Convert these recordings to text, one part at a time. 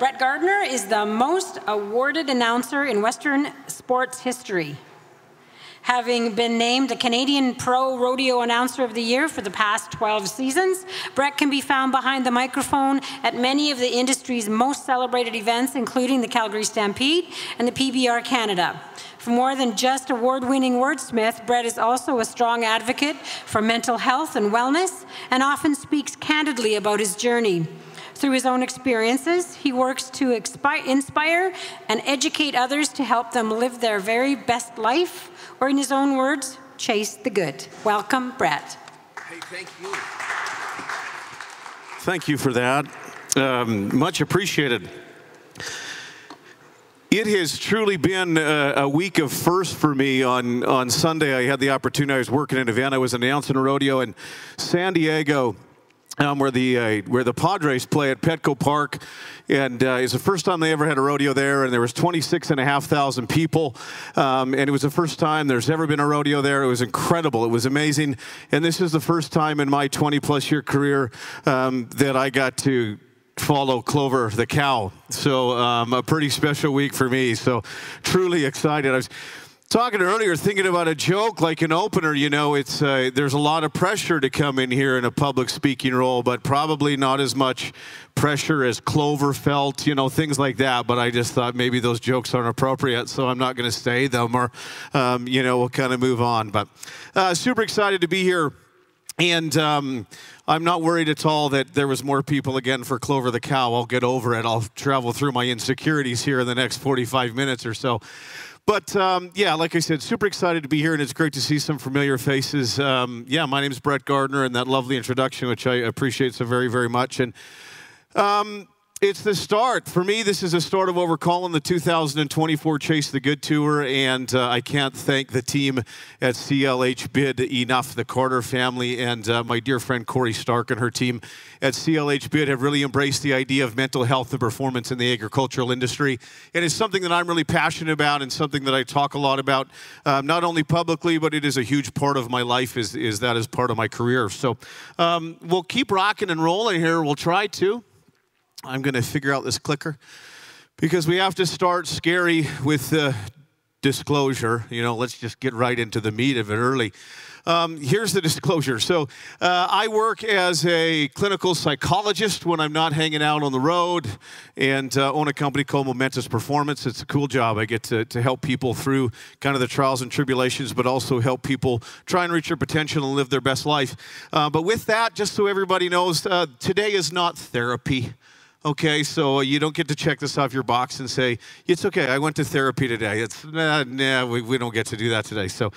Brett Gardiner is the most awarded announcer in Western sports history. Having been named a Canadian Pro Rodeo Announcer of the Year for the past 12 seasons, Brett can be found behind the microphone at many of the industry's most celebrated events, including the Calgary Stampede and the PBR Canada. For more than just award-winning wordsmith, Brett is also a strong advocate for mental health and wellness, and often speaks candidly about his journey. Through his own experiences, he works to inspire and educate others to help them live their very best life, or in his own words, chase the good. Welcome, Brett. Hey, thank you. Thank you for that. Much appreciated. It has truly been a week of firsts for me. On Sunday, I had the opportunity. I was working an event. I was announcing a rodeo in San Diego, where the Padres play at Petco Park, and it's the first time they ever had a rodeo there, and there was 26,500 people, and it was the first time there's ever been a rodeo there. It was incredible. It was amazing, and this is the first time in my 20-plus year career that I got to follow Clover the cow. So a pretty special week for me. So truly excited. I was talking earlier, thinking about a joke like an opener. You know, it's there's a lot of pressure to come in here in a public speaking role, but probably not as much pressure as Clover felt, you know, things like that. But I just thought maybe those jokes aren't appropriate, so I'm not going to say them, or you know, we'll kind of move on. But super excited to be here. And I'm not worried at all that there was more people again for Clover the cow. I'll get over it. I'll travel through my insecurities here in the next 45 minutes or so. But yeah, like I said, super excited to be here, and it's great to see some familiar faces. Yeah, my name is Brett Gardiner, and that lovely introduction, which I appreciate so very, very much. And it's the start. For me, this is the start of what we're calling the 2024 Chase the Good Tour, and I can't thank the team at CLH Bid enough. The Carter family and my dear friend Corey Stark and her team at CLH Bid have really embraced the idea of mental health and performance in the agricultural industry. And it's something that I'm really passionate about, and something that I talk a lot about, not only publicly, but it is a huge part of my life, is that as part of my career. So we'll keep rocking and rolling here. We'll try to. I'm going to figure out this clicker, because we have to start scary with disclosure. You know, let's just get right into the meat of it early. Here's the disclosure. So I work as a clinical psychologist when I'm not hanging out on the road, and own a company called Momentous Performance. It's a cool job. I get to help people through kind of the trials and tribulations, but also help people try and reach their potential and live their best life. But with that, just so everybody knows, today is not therapy. Okay, so you don't get to check this off your box and say, it's okay, I went to therapy today. It's, nah, we don't get to do that today. So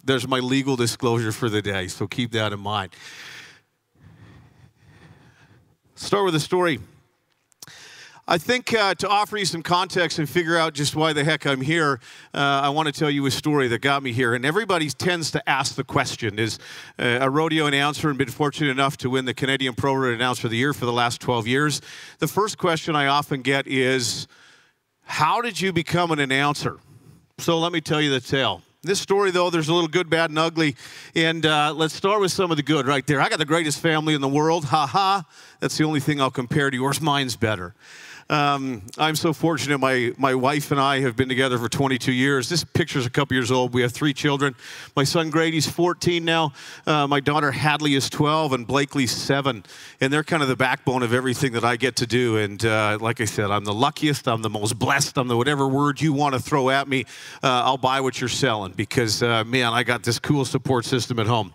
there's my legal disclosure for the day, so keep that in mind. Start with a story. I think to offer you some context and figure out just why the heck I'm here, I want to tell you a story that got me here. And everybody tends to ask the question, is a rodeo announcer and been fortunate enough to win the Canadian Pro Rodeo Announcer of the Year for the last 12 years. The first question I often get is, how did you become an announcer? So let me tell you the tale. This story, though, there's a little good, bad, and ugly. And let's start with some of the good right there. I got the greatest family in the world. Ha-ha. That's the only thing I'll compare to yours. Mine's better. I'm so fortunate. My wife and I have been together for 22 years. This picture's a couple years old. We have 3 children. My son Grady's 14 now. My daughter Hadley is 12, and Blakely's 7. And they're kind of the backbone of everything that I get to do. And like I said, I'm the luckiest. I'm the most blessed. I'm the whatever word you want to throw at me. I'll buy what you're selling, because, man, I got this cool support system at home.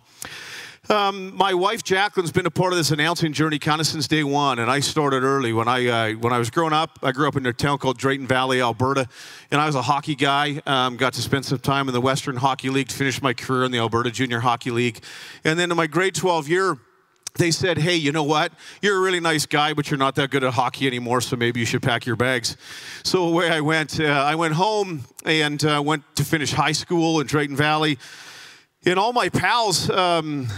My wife Jacqueline's been a part of this announcing journey kind of since day one, and I started early. When I was growing up, I grew up in a town called Drayton Valley, Alberta, and I was a hockey guy. Got to spend some time in the Western Hockey League, finished my career in the Alberta Junior Hockey League, and then in my grade 12 year, they said, hey, you know what? You're a really nice guy, but you're not that good at hockey anymore, so maybe you should pack your bags. So away I went home and went to finish high school in Drayton Valley. And all my pals were in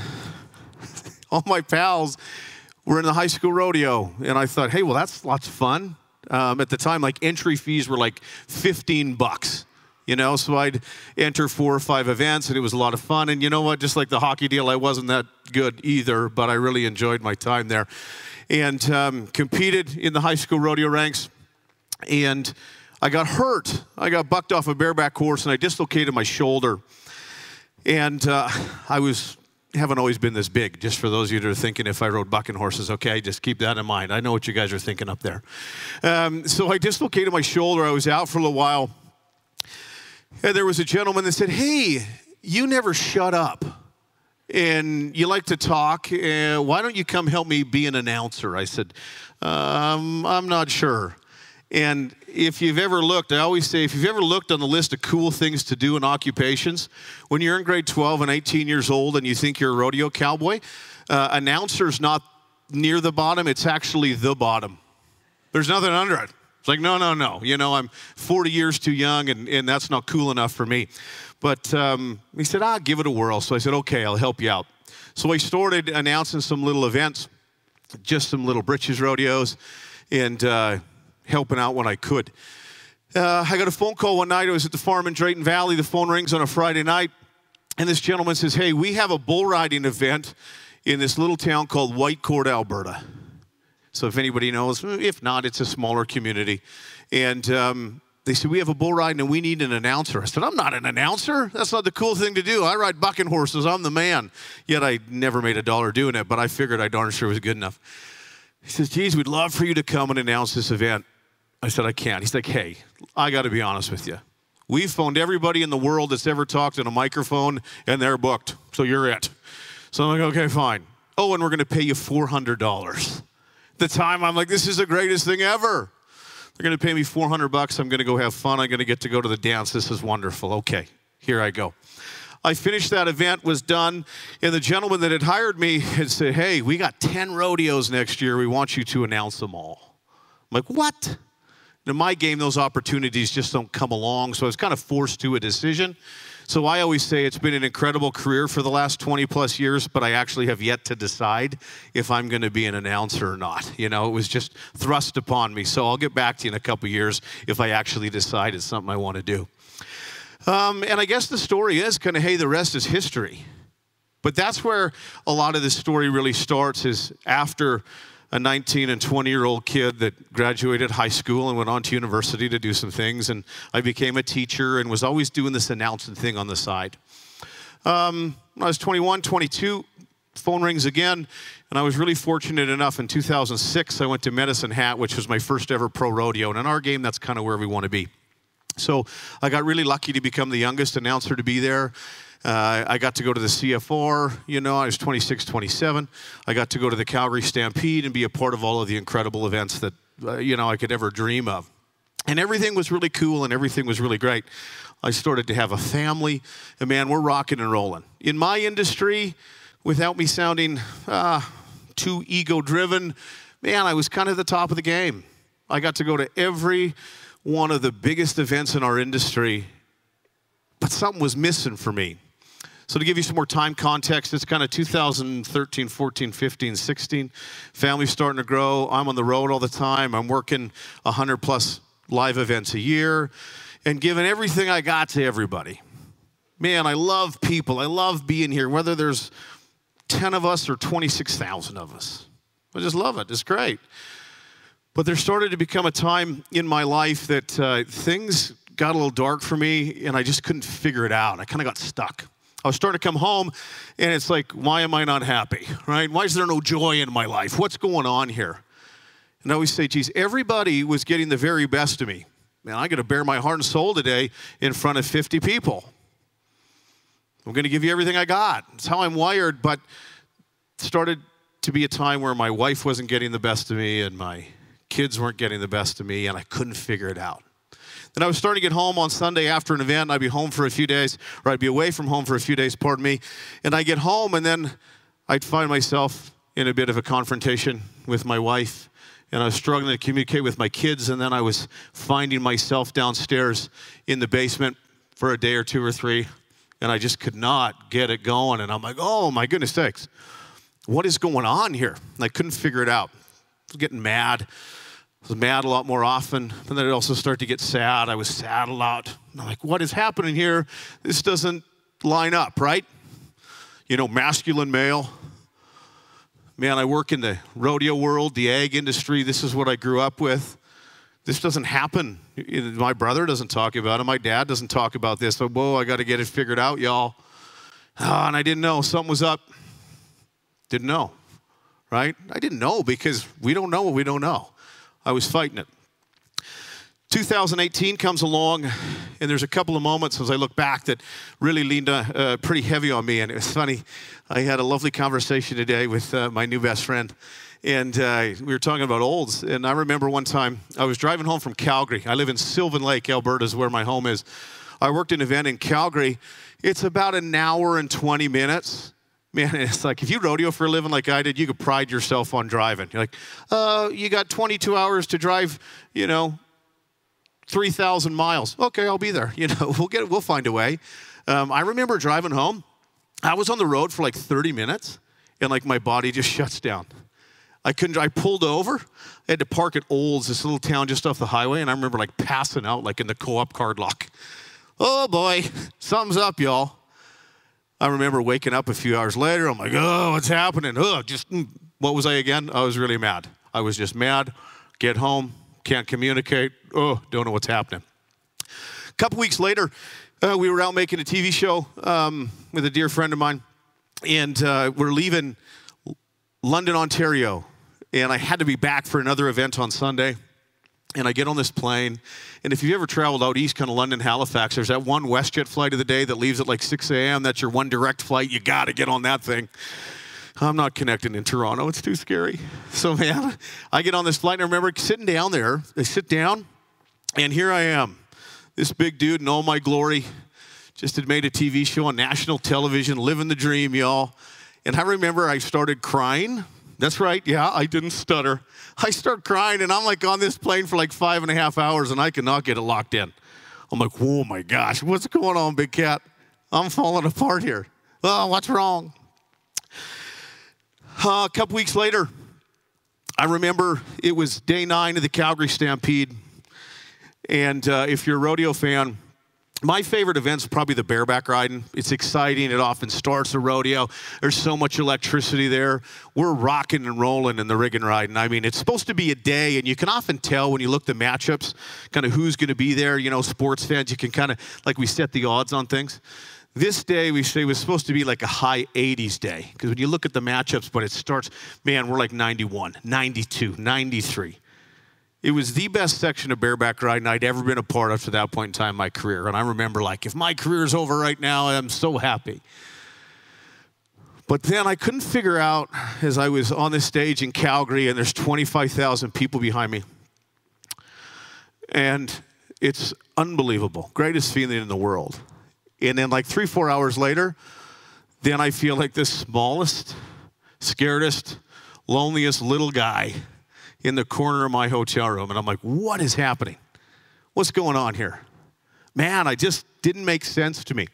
the high school rodeo. And I thought, hey, well, that's lots of fun. At the time, like, entry fees were like $15, you know? So I'd enter 4 or 5 events, and it was a lot of fun. And you know what? Just like the hockey deal, I wasn't that good either, but I really enjoyed my time there. and competed in the high school rodeo ranks. And I got hurt. I got bucked off a bareback horse, and I dislocated my shoulder. And haven't always been this big, just for those of you that are thinking if I rode bucking horses, okay, just keep that in mind. I know what you guys are thinking up there. So I dislocated my shoulder. I was out for a little while. And there was a gentleman that said, hey, you never shut up. And you like to talk. Why don't you come help me be an announcer? I said, I'm not sure. And if you've ever looked, I always say, if you've ever looked on the list of cool things to do in occupations, when you're in grade 12 and 18 years old and you think you're a rodeo cowboy, announcer's not near the bottom, it's actually the bottom. There's nothing under it. It's like, no, no, no. You know, I'm 40 years too young, and that's not cool enough for me. But he said, give it a whirl. So I said, okay, I'll help you out. So I started announcing some little events, just some little britches rodeos, and helping out when I could. I got a phone call one night. I was at the farm in Drayton Valley. The phone rings on a Friday night, and this gentleman says, hey, we have a bull riding event in this little town called Whitecourt, Alberta. So if anybody knows, if not, it's a smaller community. And they said, we have a bull riding and we need an announcer. I said, I'm not an announcer. That's not the cool thing to do. I ride bucking horses. I'm the man. Yet I never made a dollar doing it, but I figured I darn sure was good enough. He says, geez, we'd love for you to come and announce this event. I said, I can't. He's like, hey, I got to be honest with you. We've phoned everybody in the world that's ever talked in a microphone, and they're booked. So you're it. So I'm like, okay, fine. Oh, and we're going to pay you $400. At the time, I'm like, this is the greatest thing ever. They're going to pay me $400. I'm going to go have fun. I'm going to get to go to the dance. This is wonderful. Okay, here I go. I finished that event, was done, and the gentleman that had hired me had said, hey, we got 10 rodeos next year. We want you to announce them all. I'm like, what? In my game, those opportunities just don't come along, so I was kind of forced to a decision. So I always say it's been an incredible career for the last 20-plus years, but I actually have yet to decide if I'm going to be an announcer or not. You know, it was just thrust upon me. So I'll get back to you in a couple years if I actually decide it's something I want to do. And I guess the story is kind of, hey, the rest is history. But that's where a lot of this story really starts, is after a 19 and 20-year-old kid that graduated high school and went on to university to do some things. And I became a teacher and was always doing this announcing thing on the side. When I was 21, 22, phone rings again. And I was really fortunate enough in 2006, I went to Medicine Hat, which was my first ever pro rodeo. And in our game, that's kind of where we want to be. So I got really lucky to become the youngest announcer to be there. I got to go to the CFR, you know, I was 26, 27. I got to go to the Calgary Stampede and be a part of all of the incredible events that, you know, I could ever dream of. And everything was really cool and everything was really great. I started to have a family, and man, we're rocking and rolling. In my industry, without me sounding too ego-driven, man, I was kind of the top of the game. I got to go to every one of the biggest events in our industry, but something was missing for me. So to give you some more time context, it's kind of 2013, 14, 15, 16. Family's starting to grow. I'm on the road all the time. I'm working 100+ live events a year and giving everything I got to everybody. Man, I love people. I love being here, whether there's 10 of us or 26,000 of us. I just love it. It's great. But there started to become a time in my life that things got a little dark for me, and I just couldn't figure it out. I kind of got stuck. I was starting to come home, and it's like, why am I not happy, right? Why is there no joy in my life? What's going on here? And I always say, geez, everybody was getting the very best of me. Man, I got to bare my heart and soul today in front of 50 people. I'm going to give you everything I got. It's how I'm wired, but it started to be a time where my wife wasn't getting the best of me, and my kids weren't getting the best of me, and I couldn't figure it out. Then I was starting to get home on Sunday after an event. I'd be home for a few days, or I'd be away from home for a few days, pardon me. And I'd get home, and then I'd find myself in a bit of a confrontation with my wife. And I was struggling to communicate with my kids, and then I was finding myself downstairs in the basement for a day or two or three, and I just could not get it going. And I'm like, oh, my goodness sakes, what is going on here? And I couldn't figure it out. I was getting mad. I was mad a lot more often, and then I'd also start to get sad. I was sad a lot. And I'm like, what is happening here? This doesn't line up, right? You know, masculine male, Man, I work in the rodeo world, the ag industry. This is what I grew up with. This doesn't happen. My brother doesn't talk about it. My dad doesn't talk about this. So, whoa, I got to get it figured out, y'all. And I didn't know. Something was up. Didn't know, right? I didn't know because we don't know what we don't know. I was fighting it. 2018 comes along, and there's a couple of moments as I look back that really leaned pretty heavy on me. And it was funny. I had a lovely conversation today with my new best friend. And we were talking about olds. And I remember one time I was driving home from Calgary. I live in Sylvan Lake, Alberta is where my home is. I worked an event in Calgary. It's about an hour and 20 minutes. Man, it's like if you rodeo for a living like I did, you could pride yourself on driving. You're like, you got 22 hours to drive, 3,000 miles. Okay, I'll be there. We'll find a way. I remember driving home. I was on the road for like 30 minutes, and like my body just shuts down. I pulled over. I had to park at Olds, this little town just off the highway, and I remember like passing out like in the co-op card lock. Oh boy, something's up, y'all. I remember waking up a few hours later. I'm like, oh, what's happening? What was I again? I was really mad. I was just mad. Get home, can't communicate. Oh, don't know what's happening. A couple weeks later, we were out making a TV show with a dear friend of mine, and we're leaving London, Ontario. And I had to be back for another event on Sunday. And I get on this plane. And if you've ever traveled out east, kind of London, Halifax, there's that one WestJet flight of the day that leaves at like 6 a.m. That's your one direct flight. You got to get on that thing. I'm not connecting in Toronto. It's too scary. So, man, I get on this flight. And I remember sitting down there. I sit down. And here I am. This big dude in all my glory. Just had made a TV show on national television. Living the dream, y'all. And I remember I started crying. That's right, yeah, I didn't stutter. I start crying, and I'm like on this plane for like 5.5 hours, and I cannot get it locked in. I'm like, oh my gosh, what's going on, big cat? I'm falling apart here. Oh, what's wrong? A couple weeks later, I remember it was day 9 of the Calgary Stampede. And if you're a rodeo fan, my favorite event's probably the bareback riding. It's exciting. It often starts a rodeo. There's so much electricity there. We're rocking and rolling in the rig and riding. I mean, it's supposed to be a day, and you can often tell when you look at the matchups, kind of who's going to be there. Sports fans, you can kind of, like we set the odds on things. This day, we say, was supposed to be like a high 80s day. Because when you look at the matchups, but it starts, man, we're like 91, 92, 93. It was the best section of bareback riding I'd ever been a part of to that point in time in my career. And I remember, like, if my career's over right now, I'm so happy. But then I couldn't figure out, as I was on this stage in Calgary, and there's 25,000 people behind me. And it's unbelievable. Greatest feeling in the world. And then like 3-4 hours later, then I feel like the smallest, scaredest, loneliest little guy in the corner of my hotel room. And I'm like, what is happening? What's going on here? Man, I just didn't make sense to me.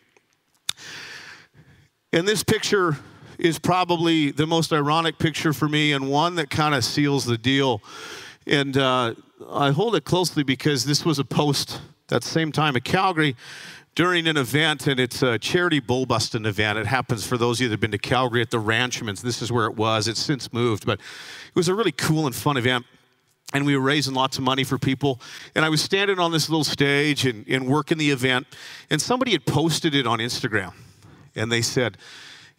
And this picture is probably the most ironic picture for me, and one that kind of seals the deal. And I hold it closely because this was a post that same time at Calgary during an event, and it's a charity bull busting event. It happens, for those of you that have been to Calgary, at the Ranchman's. This is where it was. It's since moved, but it was a really cool and fun event, and we were raising lots of money for people. And I was standing on this little stage and working the event, and somebody had posted it on Instagram, and they said,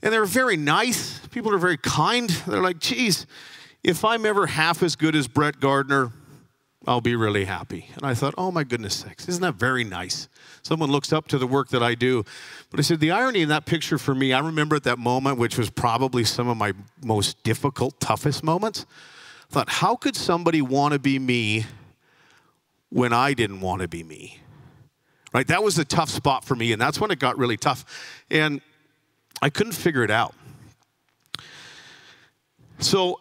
and they were very nice. People are very kind. They're like, geez, if I'm ever half as good as Brett Gardiner, I'll be really happy. And I thought, oh my goodness sakes, isn't that very nice? Someone looks up to the work that I do. But I said, the irony in that picture for me, I remember at that moment, which was probably some of my most difficult, toughest moments. I thought, how could somebody want to be me when I didn't want to be me? Right? That was a tough spot for me, and that's when it got really tough. And I couldn't figure it out. So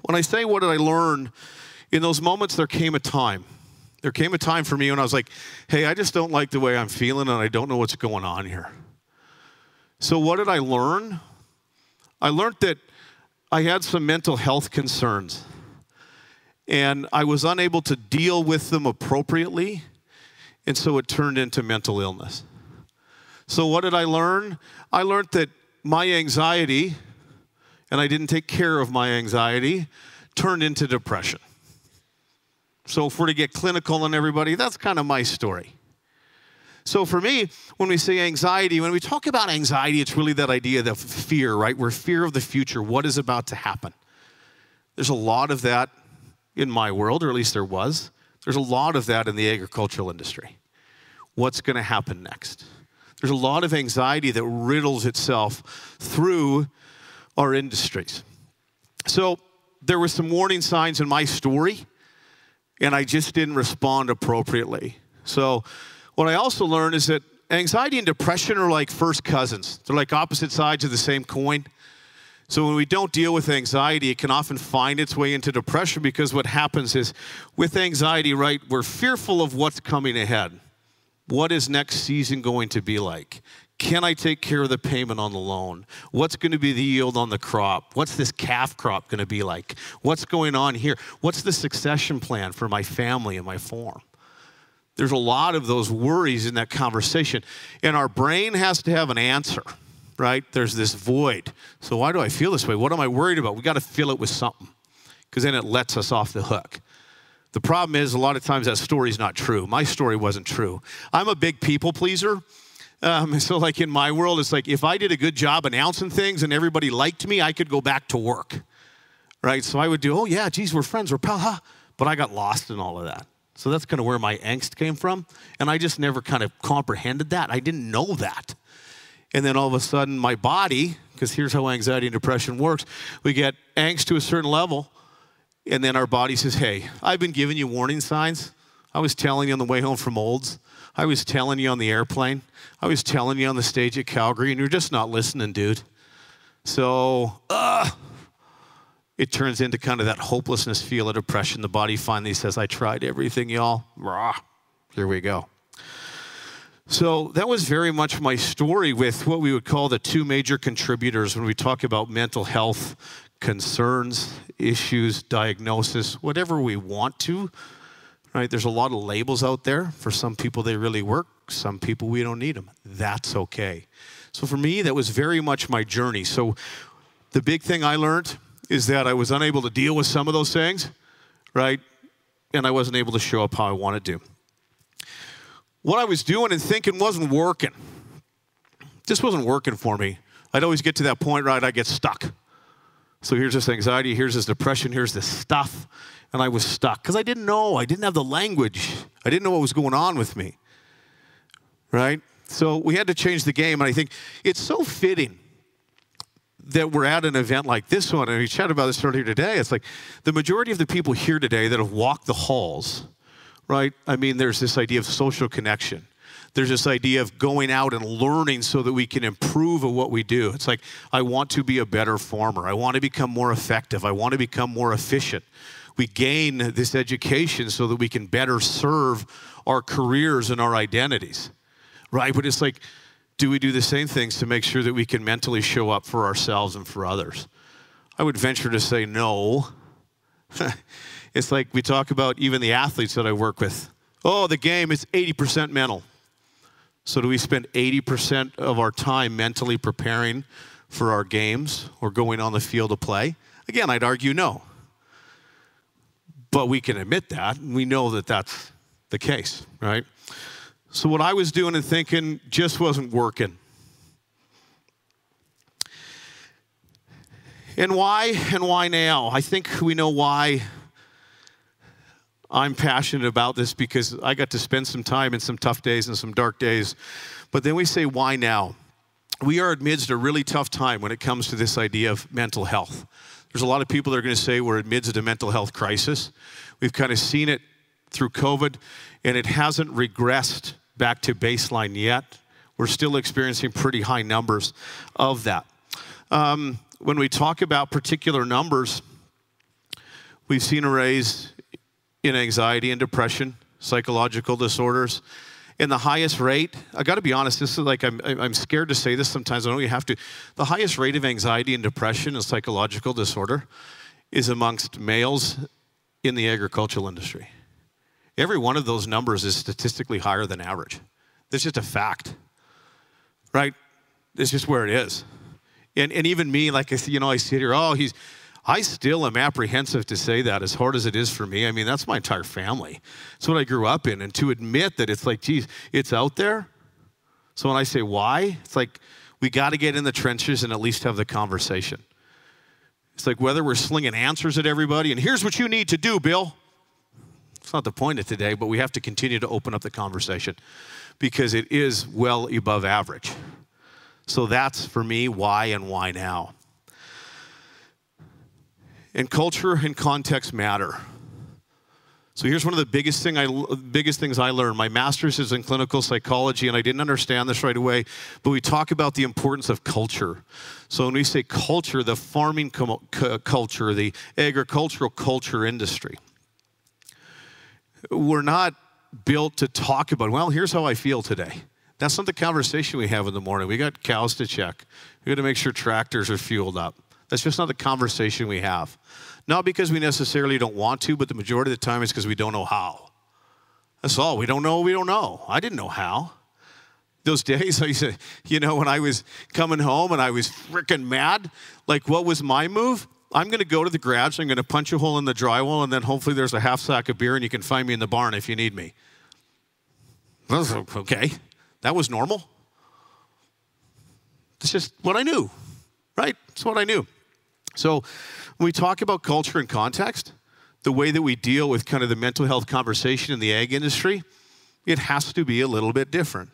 when I say, what did I learn? In those moments, there came a time. There came a time for me when I was like, hey, I just don't like the way I'm feeling, and I don't know what's going on here. So what did I learn? I learned that I had some mental health concerns, and I was unable to deal with them appropriately, and so it turned into mental illness. So what did I learn? I learned that my anxiety and I didn't take care of my anxiety, turned into depression. So if we're to get clinical on everybody, that's kind of my story. So for me, when we say anxiety, when we talk about anxiety, it's really that idea of fear, right? We're fear of the future, what is about to happen. There's a lot of that in my world, or at least there was. There's a lot of that in the agricultural industry. What's going to happen next? There's a lot of anxiety that riddles itself through our industries. So there were some warning signs in my story, and I just didn't respond appropriately. So what I also learned is that anxiety and depression are like first cousins. They're like opposite sides of the same coin. So when we don't deal with anxiety, it can often find its way into depression, because what happens is with anxiety, right, we're fearful of what's coming ahead. What is next season going to be like? Can I take care of the payment on the loan? What's going to be the yield on the crop? What's this calf crop going to be like? What's going on here? What's the succession plan for my family and my farm? There's a lot of those worries in that conversation. And our brain has to have an answer, right? There's this void. So why do I feel this way? What am I worried about? We got to fill it with something, because then it lets us off the hook. The problem is a lot of times that story's not true. My story wasn't true. I'm a big people pleaser. So like in my world, it's like if I did a good job announcing things and everybody liked me, I could go back to work, right? So I would do, oh yeah, geez, we're friends, we're pal, huh? But I got lost in all of that. So that's kind of where my angst came from. And I just never kind of comprehended that. I didn't know that. And then all of a sudden my body, because here's how anxiety and depression works, we get angst to a certain level, and then our body says, hey, I've been giving you warning signs. I was telling you on the way home from Olds. I was telling you on the airplane. I was telling you on the stage at Calgary, and you're just not listening, dude. So it turns into kind of that hopelessness feel of depression. The body finally says, I tried everything, y'all. Rah. Here we go. So that was very much my story with what we would call the two major contributors when we talk about mental health concerns, issues, diagnosis, whatever we want to, right? There's a lot of labels out there. For some people, they really work. Some people, we don't need them. That's okay. So for me, that was very much my journey. So the big thing I learned is that I was unable to deal with some of those things, right? And I wasn't able to show up how I wanted to. What I was doing and thinking wasn't working. Just wasn't working for me. I'd always get to that point, right? I get stuck. So here's this anxiety, here's this depression, here's this stuff, and I was stuck because I didn't know. I didn't have the language. I didn't know what was going on with me, right? So we had to change the game, and I think it's so fitting that we're at an event like this one, and we chatted about this earlier today. It's like the majority of the people here today that have walked the halls, right? I mean, there's this idea of social connection. There's this idea of going out and learning so that we can improve at what we do. It's like, I want to be a better farmer. I want to become more effective. I want to become more efficient. We gain this education so that we can better serve our careers and our identities, right? But it's like, do we do the same things to make sure that we can mentally show up for ourselves and for others? I would venture to say no. It's like we talk about even the athletes that I work with. Oh, the game is 80% mental. So do we spend 80% of our time mentally preparing for our games or going on the field to play? Again, I'd argue no. But we can admit that, and we know that that's the case, right? So what I was doing and thinking just wasn't working. And why now? I think we know why I'm passionate about this, because I got to spend some time in some tough days and some dark days. But then we say, why now? We are amidst a really tough time when it comes to this idea of mental health. There's a lot of people that are going to say we're amidst a mental health crisis. We've kind of seen it through COVID, and it hasn't regressed back to baseline yet. We're still experiencing pretty high numbers of that. When we talk about particular numbers, we've seen a raise in anxiety and depression, psychological disorders. In the highest rate, I got to be honest, this is like, I'm scared to say this sometimes, I know you have to. The highest rate of anxiety and depression and psychological disorder is amongst males in the agricultural industry. Every one of those numbers is statistically higher than average. That's just a fact, right? It's just where it is. And even me, like I said, I sit here, I still am apprehensive to say that, as hard as it is for me. I mean, that's my entire family. It's what I grew up in. And to admit that it's like, geez, it's out there. So when I say why, it's like we got to get in the trenches and at least have the conversation. It's like whether we're slinging answers at everybody and here's what you need to do, Bill. It's not the point of today, but we have to continue to open up the conversation because it is well above average. So that's, for me, why and why now. And culture and context matter. So here's one of the biggest things I learned. My master's is in clinical psychology, and I didn't understand this right away, but we talk about the importance of culture. So when we say culture, the farming culture, the agricultural culture industry, we're not built to talk about, well, here's how I feel today. That's not the conversation we have in the morning. We got cows to check. We got to make sure tractors are fueled up. That's just not the conversation we have. Not because we necessarily don't want to, but the majority of the time it's because we don't know how. That's all. We don't know. I didn't know how. Those days, I used to, when I was coming home and I was freaking mad, like what was my move? I'm going to go to the garage, I'm going to punch a hole in the drywall, and then hopefully there's a half sack of beer and you can find me in the barn if you need me. Okay. That was normal. It's just what I knew, right? It's what I knew. So when we talk about culture and context, the way that we deal with kind of the mental health conversation in the ag industry, it has to be a little bit different.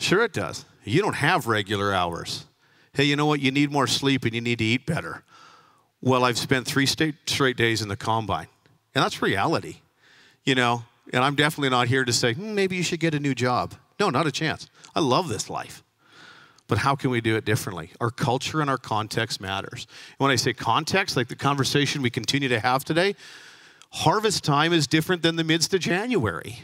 Sure it does. You don't have regular hours. Hey, you know what? You need more sleep and you need to eat better. Well, I've spent 3 straight days in the combine. And that's reality, And I'm definitely not here to say, maybe you should get a new job. No, not a chance. I love this life. But how can we do it differently? Our culture and our context matters. When I say context, like the conversation we continue to have today, harvest time is different than the midst of January.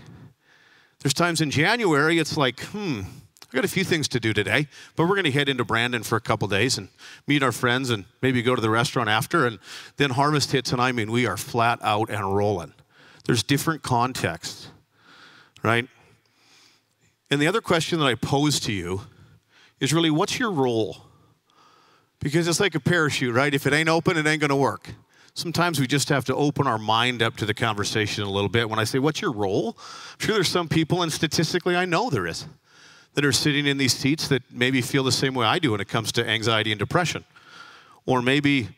There's times in January it's like, I got a few things to do today, but we're going to head into Brandon for a couple days and meet our friends and maybe go to the restaurant after. And then harvest hits, and I mean, we are flat out and rolling. There's different contexts, right? And the other question that I pose to you is really, what's your role? Because it's like a parachute, right? If it ain't open, it ain't going to work. Sometimes we just have to open our mind up to the conversation a little bit. When I say, what's your role? I'm sure there's some people, and statistically I know there is, that are sitting in these seats that maybe feel the same way I do when it comes to anxiety and depression. Or maybe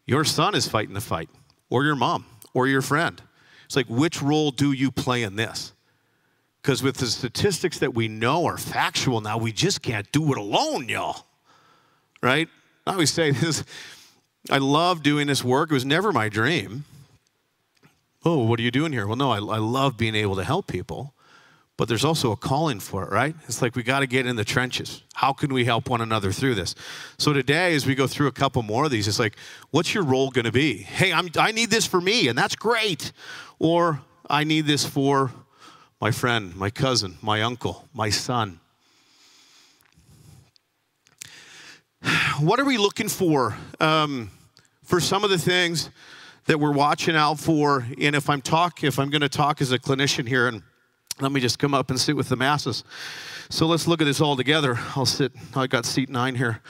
your son is fighting the fight, or your mom, or your friend. It's like, which role do you play in this? Because with the statistics that we know are factual now, we just can't do it alone, y'all. Right? I always say this, I love doing this work. It was never my dream. Oh, what are you doing here? Well, no, I love being able to help people. But there's also a calling for it, right? It's like we got to get in the trenches. How can we help one another through this? So today, as we go through a couple more of these, it's like, what's your role going to be? Hey, I need this for me, and that's great. Or I need this for my friend, my cousin, my uncle, my son. What are we looking for some of the things that we're watching out for? And if I'm going to talk as a clinician here, and let me just come up and sit with the masses. So let's look at this all together. I got seat 9 here.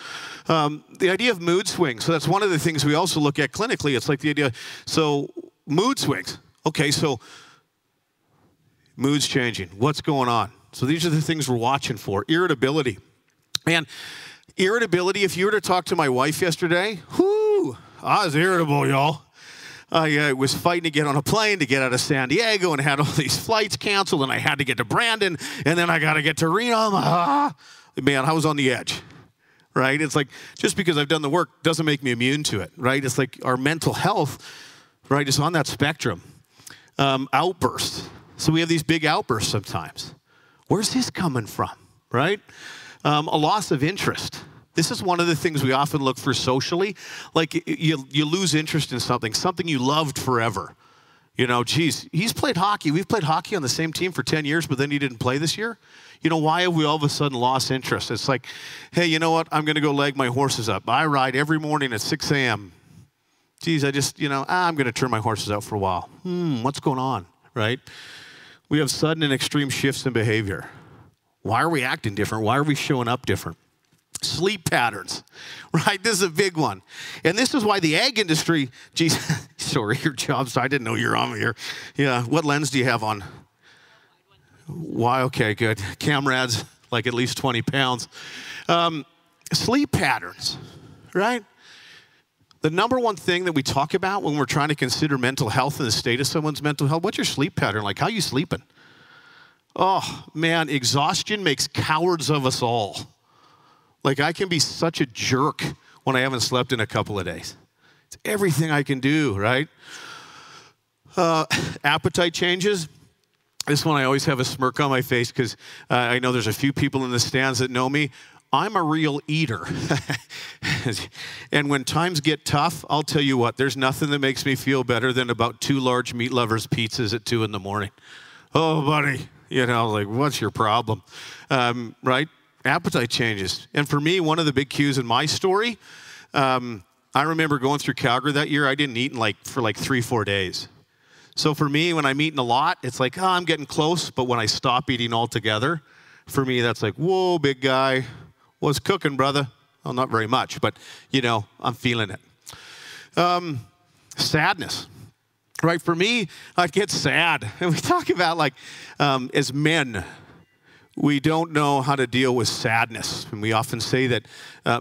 The idea of mood swings. So that's one of the things we also look at clinically. It's like the idea, so mood swings. Okay, so mood's changing. What's going on? So these are the things we're watching for. Irritability. And irritability, if you were to talk to my wife yesterday, I was irritable, y'all. I was fighting to get on a plane to get out of San Diego and had all these flights canceled, and I had to get to Brandon, and then I got to get to Reno. Man, I was on the edge, right? It's like just because I've done the work doesn't make me immune to it, right? It's like our mental health, right, is on that spectrum. Outbursts. So we have these big outbursts sometimes. Where's this coming from, right? A loss of interest. This is one of the things we often look for socially. Like you lose interest in something you loved forever. Geez, he's played hockey. We've played hockey on the same team for 10 years, but then he didn't play this year. Why have we all of a sudden lost interest? It's like, hey, you know what? I'm going to go leg my horses up. I ride every morning at 6 a.m. Geez, I just, I'm going to turn my horses out for a while. What's going on, right? We have sudden and extreme shifts in behavior. Why are we acting different? Why are we showing up different? Sleep patterns, right? This is a big one. And this is why the ag industry, geez, sorry, your job, so I didn't know you're on here. Yeah, what lens do you have on? Why, okay, good. Camrad's like at least 20 pounds. Sleep patterns, right? The number one thing that we talk about when we're trying to consider mental health and the state of someone's mental health, what's your sleep pattern like? How are you sleeping? Oh, man, exhaustion makes cowards of us all. Like, I can be such a jerk when I haven't slept in a couple of days. It's everything I can do, right? Appetite changes. This one I always have a smirk on my face because I know there's a few people in the stands that know me. I'm a real eater. And when times get tough, I'll tell you what, there's nothing that makes me feel better than about 2 large meat lovers pizzas at 2 in the morning. Oh, buddy, you know, like, what's your problem? Right? Appetite changes. And for me, one of the big cues in my story, I remember going through Calgary that year, I didn't eat for 3-4 days. So for me, when I'm eating a lot, it's like, oh, I'm getting close. But when I stop eating altogether, for me, that's like, whoa, big guy. What's cooking, brother? Well, not very much, but, you know, I'm feeling it. Sadness, right? For me, I get sad. And we talk about, like, as men, we don't know how to deal with sadness. And we often say that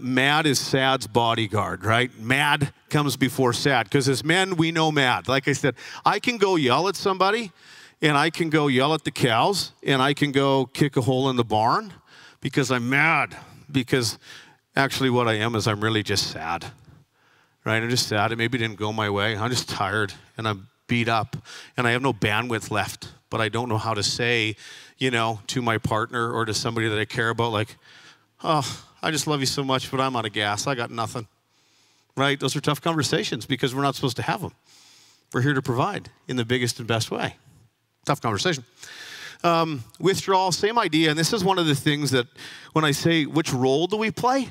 mad is sad's bodyguard, right? Mad comes before sad. Because as men, we know mad. Like I said, I can go yell at somebody, and I can go yell at the cows, and I can go kick a hole in the barn because I'm mad. Because actually what I am is I'm really just sad, right? I'm just sad. It maybe didn't go my way. I'm just tired, and I'm beat up, and I have no bandwidth left. But I don't know how to say, you know, to my partner or to somebody that I care about, like, oh, I just love you so much, but I'm out of gas. I got nothing, right? Those are tough conversations because we're not supposed to have them. We're here to provide in the biggest and best way. Tough conversation. Withdrawal, same idea. And this is one of the things that when I say, which role do we play?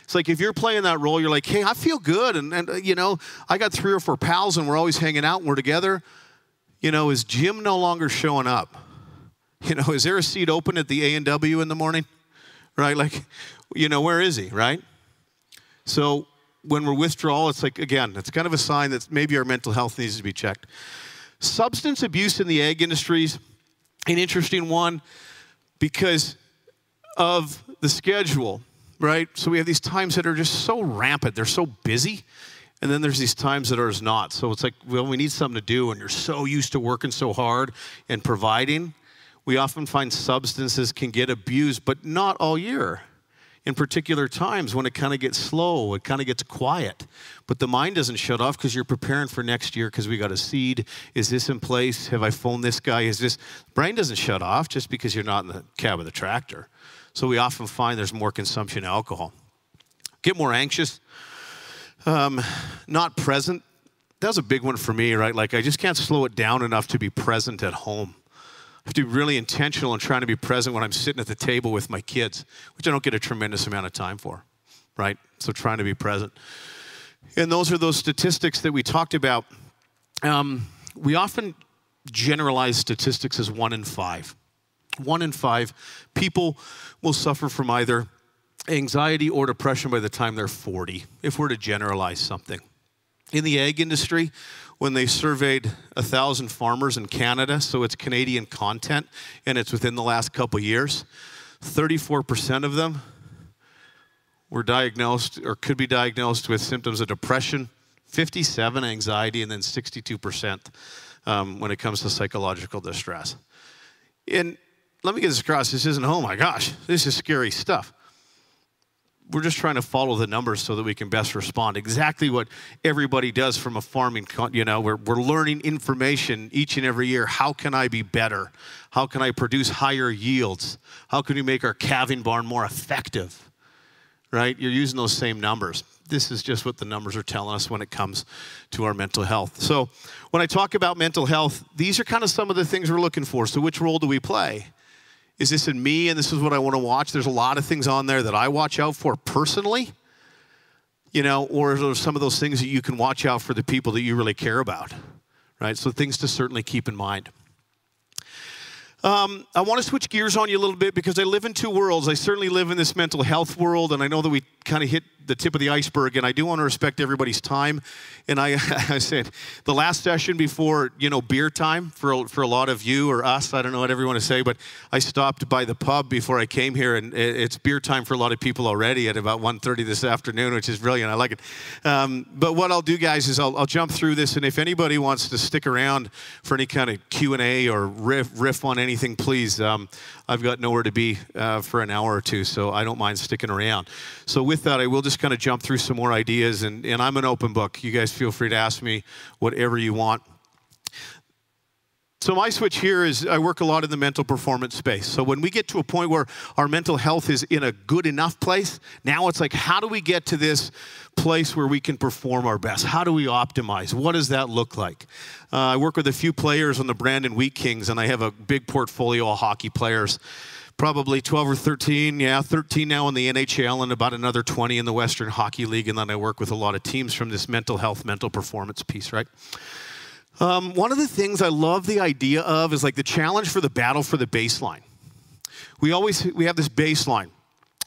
It's like if you're playing that role, you're like, hey, I feel good. And you know, I got 3 or 4 pals and we're always hanging out and we're together. You know, is Jim no longer showing up? You know, is there a seat open at the A&W in the morning? Right? Like, you know, where is he, right? So when we're withdrawal, it's like, again, it's kind of a sign that maybe our mental health needs to be checked. Substance abuse in the ag industries, an interesting one because of the schedule, right? So we have these times that are just so rampant. They're so busy. And then there's these times that are not. So it's like, well, we need something to do. And you're so used to working so hard and providing. We often find substances can get abused, but not all year. In particular times when it kind of gets slow, it kind of gets quiet. But the mind doesn't shut off because you're preparing for next year because we got a seed. Is this in place? Have I phoned this guy? Is this? Brain doesn't shut off just because you're not in the cab of the tractor. So we often find there's more consumption of alcohol. Get more anxious. Not present. That was a big one for me, right? Like I just can't slow it down enough to be present at home. I have to be really intentional in trying to be present when I'm sitting at the table with my kids, which I don't get a tremendous amount of time for, right? So trying to be present. And those are those statistics that we talked about. We often generalize statistics as 1 in 5. 1 in 5 people will suffer from either anxiety or depression by the time they're 40, if we're to generalize something. In the ag industry, when they surveyed 1,000 farmers in Canada, so it's Canadian content, and it's within the last couple years, 34% of them were diagnosed or could be diagnosed with symptoms of depression, 57% anxiety, and then 62% when it comes to psychological distress. And let me get this across. This isn't, oh my gosh, this is scary stuff. We're just trying to follow the numbers so that we can best respond. Exactly what everybody does from a farming, you know, we're learning information each and every year. How can I be better? How can I produce higher yields? How can we make our calving barn more effective? Right? You're using those same numbers. This is just what the numbers are telling us when it comes to our mental health. So when I talk about mental health, these are kind of some of the things we're looking for. So which role do we play? Is this in me and this is what I want to watch? There's a lot of things on there that I watch out for personally, you know, or are there some of those things that you can watch out for the people that you really care about, right? So things to certainly keep in mind. I want to switch gears on you a little bit because I live in two worlds. I certainly live in this mental health world, and I know that we kind of hit the tip of the iceberg, and I do want to respect everybody's time. And I said, the last session before, beer time for a lot of you or us, I don't know what everyone to say, but I stopped by the pub before I came here, and it's beer time for a lot of people already at about 1:30 this afternoon, which is brilliant. I like it. But what I'll do, guys, is I'll jump through this, and if anybody wants to stick around for any kind of Q&A or riff on anything, please. I've got nowhere to be for an hour or two, so I don't mind sticking around. So with that, I will just kind of jump through some more ideas, and I'm an open book. You guys feel free to ask me whatever you want. So my switch here is I work a lot in the mental performance space. So when we get to a point where our mental health is in a good enough place, now it's like, how do we get to this place where we can perform our best? How do we optimize? What does that look like? I work with a few players on the Brandon Wheat Kings, and I have a big portfolio of hockey players. Probably 12 or 13, 13 now in the NHL and about another 20 in the Western Hockey League. And then I work with a lot of teams from this mental health, mental performance piece, right? One of the things I love the idea of is like the challenge for the battle for the baseline. We have this baseline.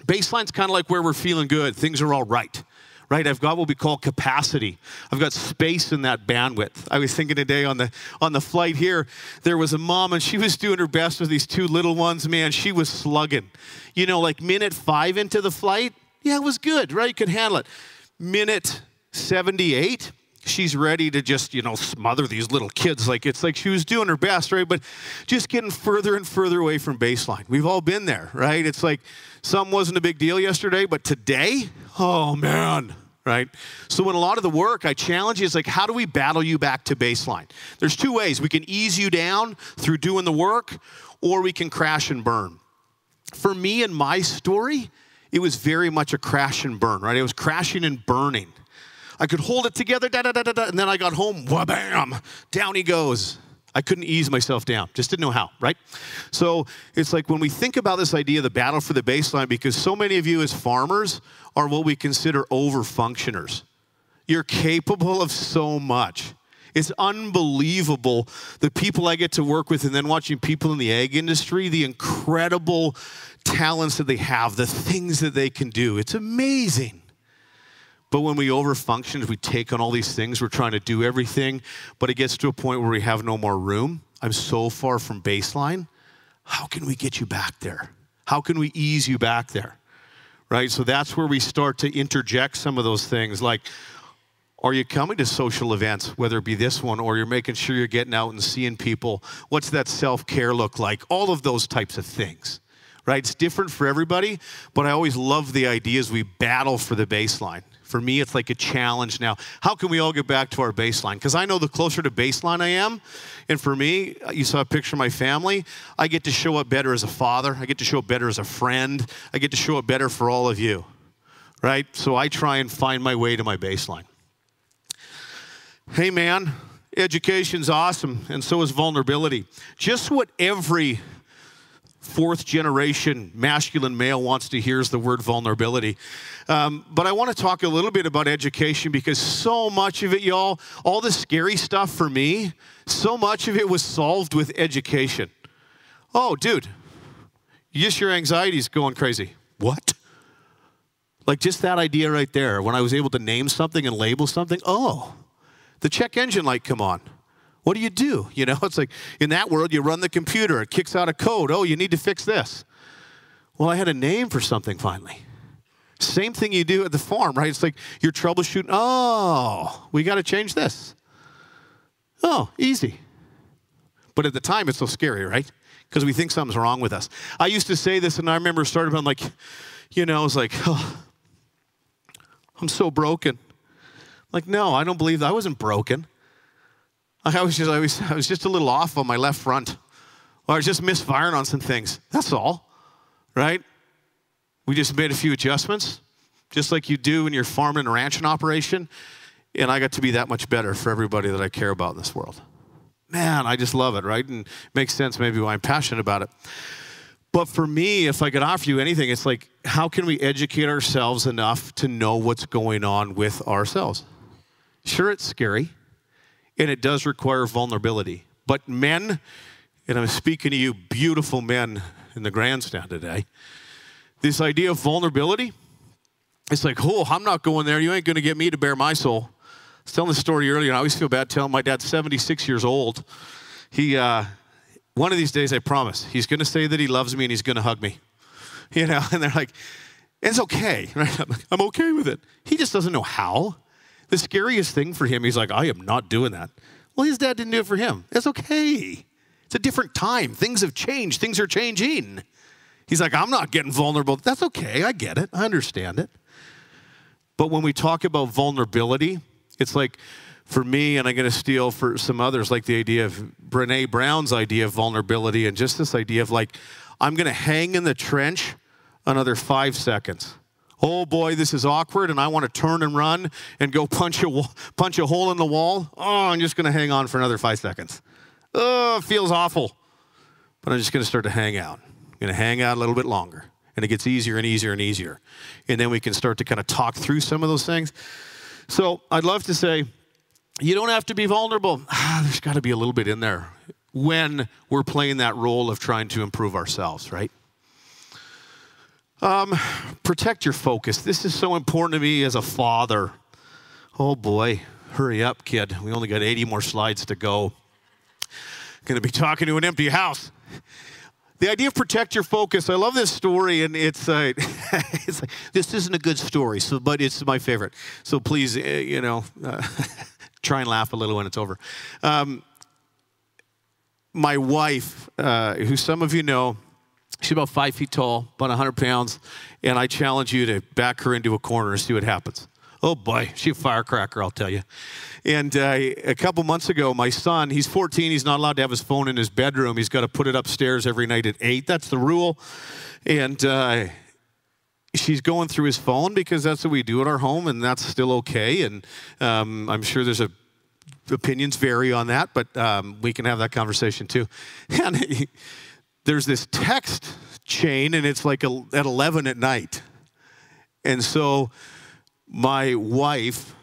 Baseline's kind of like where we're feeling good. Things are all right. Right, I've got what we call capacity. I've got space in that bandwidth. I was thinking today on the flight here, there was a mom and she was doing her best with these two little ones. Man, she was slugging. Like minute 5 into the flight, yeah, it was good, right? You could handle it. Minute 78, she's ready to just, smother these little kids. It's like she was doing her best, right? But just getting further and further away from baseline. We've all been there, right? It's like something wasn't a big deal yesterday, but today, oh man. Right? So in a lot of the work, I challenge you, it's like, how do we battle you back to baseline? There's two ways. We can ease you down through doing the work, or we can crash and burn. For me and my story, it was very much a crash and burn, right? I was crashing and burning. I could hold it together, and then I got home, wha-bam, down he goes. I couldn't ease myself down, just didn't know how, right? So it's like when we think about this idea of the battle for the baseline, because so many of you as farmers are what we consider over-functioners. You're capable of so much. It's unbelievable the people I get to work with, and then watching people in the ag industry, the incredible talents that they have, the things that they can do. It's amazing. But when we overfunction, we take on all these things, we're trying to do everything, but it gets to a point where we have no more room. I'm so far from baseline. How can we get you back there? How can we ease you back there? Right? So that's where we start to interject some of those things like, are you coming to social events, whether it be this one, or you're making sure you're getting out and seeing people? What's that self-care look like? All of those types of things. Right? It's different for everybody, but I always love the ideas we battle for the baseline. For me, it's like a challenge now. How can we all get back to our baseline? Because I know the closer to baseline I am, and for me, you saw a picture of my family, I get to show up better as a father. I get to show up better as a friend. I get to show up better for all of you, right? So I try and find my way to my baseline. Hey, man, education's awesome, and so is vulnerability. Just what every fourth generation masculine male wants to hear is the word vulnerability. But I want to talk a little bit about education because so much of it, y'all, all the scary stuff for me, so much of it was solved with education. Oh, dude, your anxiety's going crazy. What? Like just that idea right there, when I was able to name something and label something, oh, the check engine light come on. What do? It's like in that world, you run the computer, it kicks out a code. Oh, you need to fix this. Well, I had a name for something finally. Same thing you do at the farm, right? It's like you're troubleshooting. Oh, we got to change this. Oh, easy. But at the time, it's so scary, right? Because we think something's wrong with us. I used to say this, and I remember starting, I'm like, I was like, oh, I'm so broken. Like, no, I don't believe that. I wasn't broken. I was just a little off on my left front. Or I was just misfiring on some things. That's all, right? We just made a few adjustments, just like you do in your farm and ranching operation. And I got to be that much better for everybody that I care about in this world. Man, I just love it, right? And it makes sense maybe why I'm passionate about it. But for me, if I could offer you anything, it's like, how can we educate ourselves enough to know what's going on with ourselves? Sure, it's scary. And it does require vulnerability. But men, and I'm speaking to you beautiful men in the grandstand today, this idea of vulnerability, it's like, oh, I'm not going there. You ain't going to get me to bare my soul. I was telling this story earlier, and I always feel bad telling my dad's 76 years old. He, one of these days, I promise, he's going to say that he loves me and he's going to hug me. You know, and they're like, it's okay, right? I'm like, I'm okay with it. He just doesn't know how. The scariest thing for him, he's like, I am not doing that. Well, his dad didn't do it for him. It's okay. It's a different time. Things have changed. Things are changing. He's like, I'm not getting vulnerable. That's okay. I get it. I understand it. But when we talk about vulnerability, it's like, for me, and I'm going to steal for some others, like the idea of Brene Brown's idea of vulnerability, and just this idea of like, I'm going to hang in the trench another 5 seconds. Oh boy, this is awkward, and I want to turn and run and go punch a hole in the wall. Oh, I'm just going to hang on for another 5 seconds. Oh, it feels awful. But I'm just going to start to hang out. I'm going to hang out a little bit longer. And it gets easier and easier and easier. And then we can start to kind of talk through some of those things. So I'd love to say, you don't have to be vulnerable. There's got to be a little bit in there when we're playing that role of trying to improve ourselves, right? Protect your focus. This is so important to me as a father. Oh boy, hurry up, kid. We only got 80 more slides to go. Going to be talking to an empty house. The idea of protect your focus. I love this story, and it's like, this isn't a good story, but it's my favorite. So please, try and laugh a little when it's over. My wife, who some of you know, she's about 5 feet tall, about 100 pounds, and I challenge you to back her into a corner and see what happens. Oh boy, she's a firecracker, I'll tell you. And a couple months ago, my son, he's 14, he's not allowed to have his phone in his bedroom. He's got to put it upstairs every night at 8. That's the rule. And she's going through his phone because that's what we do at our home, and that's still okay. And I'm sure opinions vary on that, but we can have that conversation too. And there's this text chain, and it's like at 11 at night. And so my wife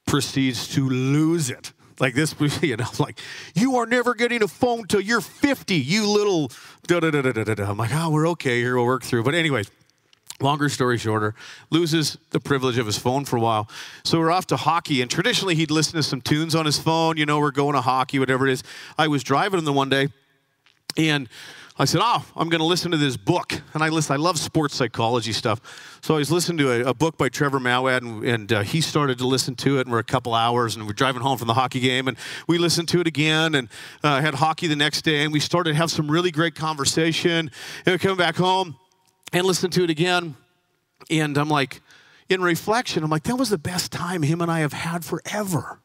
proceeds to lose it. Like this, like, you are never getting a phone till you're 50, you little da-da-da-da-da-da. I'm like, oh, we're okay here, we'll work through. But anyways, longer story shorter, loses the privilege of his phone for a while. So we're off to hockey, and traditionally he'd listen to some tunes on his phone. You know, we're going to hockey, whatever it is. I was driving him the one day, and I said, I'm going to listen to this book. And I love sports psychology stuff. So I was listening to a book by Trevor Mowat, and he started to listen to it, and we're a couple hours, and we're driving home from the hockey game, and we listened to it again, and had hockey the next day, and we started to have some really great conversation. And we come back home and listen to it again, and I'm like, in reflection, I'm like, that was the best time him and I have had forever.